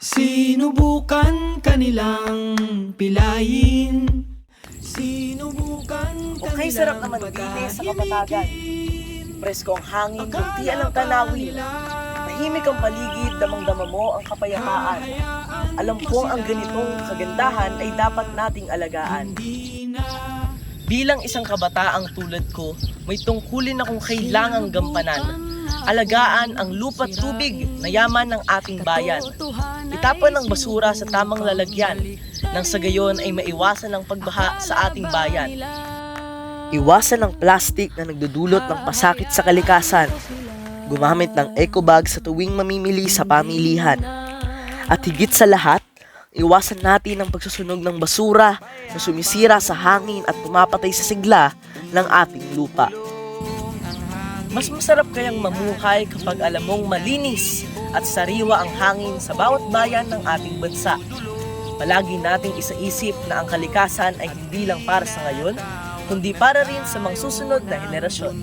Sinubukan kanilang pilayin. Okay, sarap naman dito sa Kapatagan. Presko ang hangin, luntian ang tanawin. Tahimik ang paligid, damang-dama mo ang kapayapaan. Alam kong ang ganitong kagandahan ay dapat nating alagaan. Bilang isang kabataang tulad ko, may tungkulin akong kailangang gampanan. Alagaan ang lupa't tubig na yaman ng ating bayan. Itapon ang basura sa tamang lalagyan, nang sa gayon ay maiwasan ang pagbaha sa ating bayan. Iwasan ang plastik na nagdudulot ng pasakit sa kalikasan. Gumamit ng eco bag sa tuwing mamimili sa pamilihan. At higit sa lahat, iwasan natin ang pagsusunog ng basura na sumisira sa hangin at pumapatay sa sigla ng ating lupa. Mas masarap kayang mamuhay kapag alam mong malinis at sariwa ang hangin sa bawat bayan ng ating bansa. Palagi nating isaisip na ang kalikasan ay hindi lang para sa ngayon, kundi para rin sa mga susunod na henerasyon.